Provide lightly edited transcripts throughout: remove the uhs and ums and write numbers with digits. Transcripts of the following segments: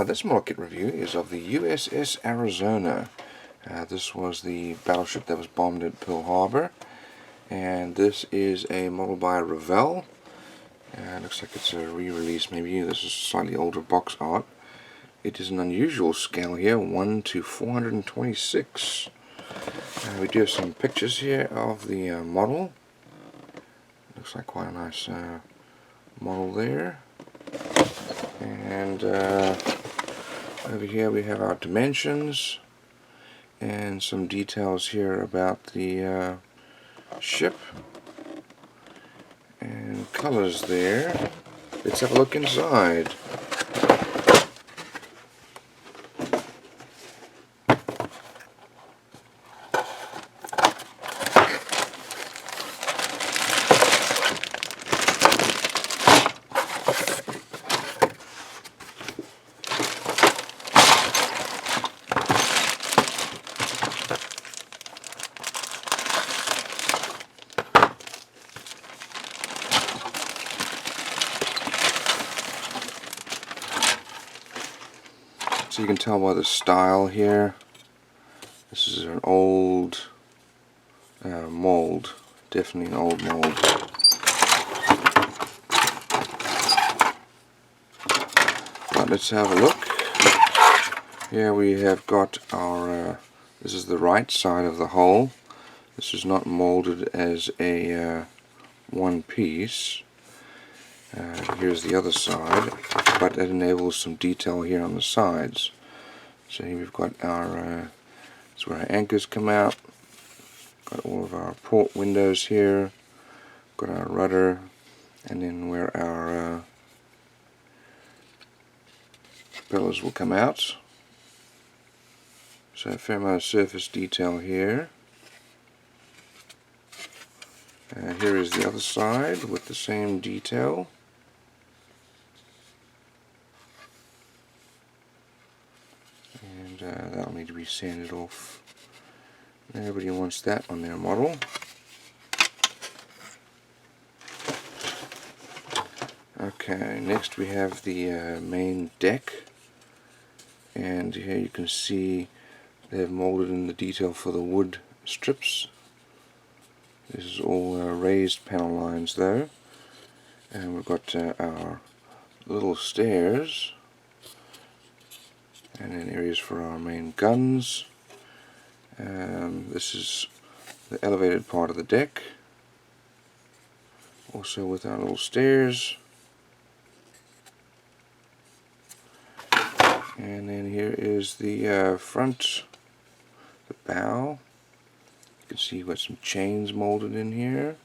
This model kit review is of the USS Arizona. This was the battleship that was bombed at Pearl Harbor, and this is a model by Revell. Looks like it's a re-release maybe. This is slightly older box art. It is an unusual scale here, 1:426. We do have some pictures here of the model. Looks like quite a nice model there. And over here we have our dimensions and some details here about the ship and colors there. Let's have a look inside. So you can tell by the style here, this is an old mold, definitely an old mold. But let's have a look. Here we have got our, this is the right side of the hull. This is not molded as a one piece. Here's the other side, but it enables some detail here on the sides. So here we've got our, that's where our anchors come out, got all of our port windows here, got our rudder, and then where our propellers will come out. So a fair amount of surface detail here. Here is the other side with the same detail. And that'll need to be sanded off. Nobody wants that on their model. Okay, next we have the main deck, and here you can see they've molded in the detail for the wood strips. This is all raised panel lines though, and we've got our little stairs, and then areas for our main guns. This is the elevated part of the deck, also with our little stairs. And then here is the front, the bow. You can see we've got some chains molded in here,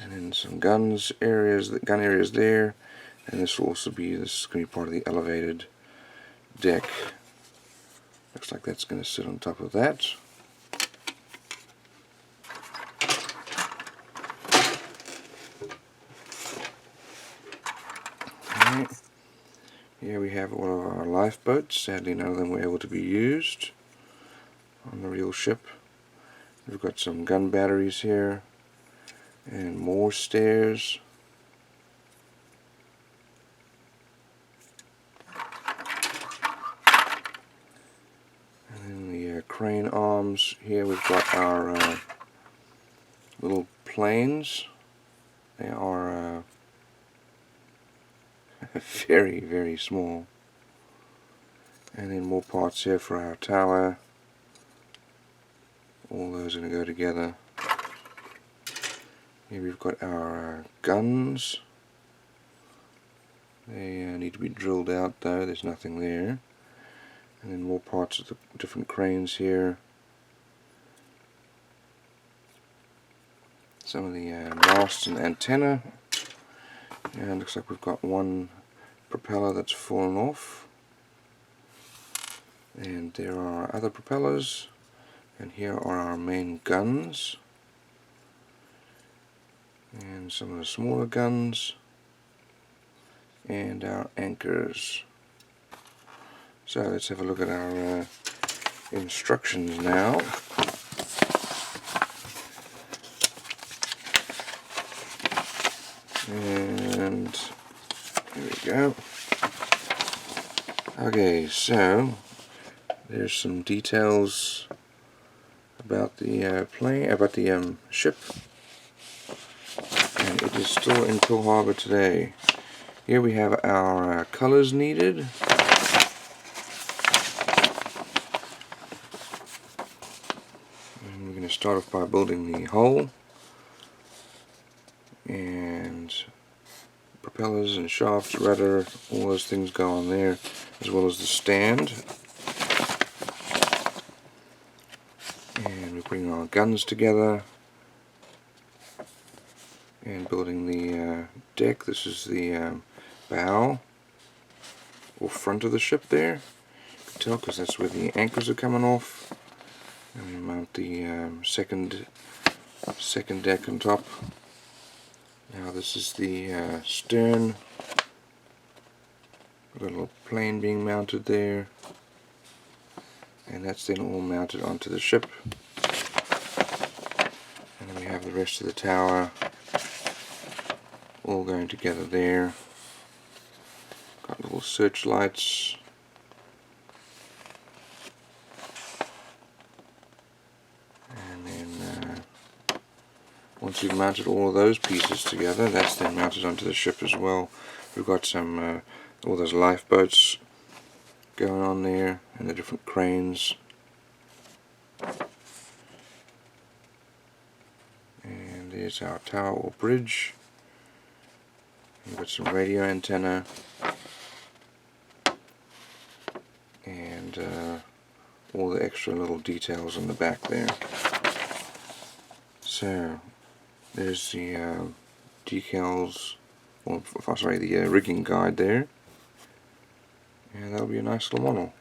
and then some gun areas there. And this will also be, this is going to be part of the elevated deck. Looks like that's going to sit on top of that. Alright. Here we have all of our lifeboats. Sadly none of them were able to be used on the real ship. We've got some gun batteries here and more stairs. Crane arms. Here we've got our little planes. They are very, very small. And then more parts here for our tower. All those are going to go together. Here we've got our guns. They need to be drilled out though, there's nothing there. And then more parts of the different cranes here. Some of the masts and antenna. And looks like we've got one propeller that's fallen off. And there are other propellers. And here are our main guns. And some of the smaller guns. And our anchors. So let's have a look at our instructions now. go. Okay, so there's some details about the plane, about the ship, and it is still in Pearl Harbor today. Here we have our colors needed. And we're going to start off by building the hull and propellers and shafts, rudder, all those things go on there, as well as the stand. And we're putting our guns together and building the deck. This is the bow or front of the ship there. You can tell because that's where the anchors are coming off. And we mount the second deck on top. Now this is the stern. Got a little plane being mounted there. And that's then all mounted onto the ship. And then we have the rest of the tower all going together there. Got little searchlights. And then once you've mounted all of those pieces together, that's then mounted onto the ship as well. We've got some all those lifeboats going on there and the different cranes. And there's our tower or bridge. We've got some radio antenna and all the extra little details on the back there. So there's the decals, or sorry, the rigging guide there, and that'll be a nice little model.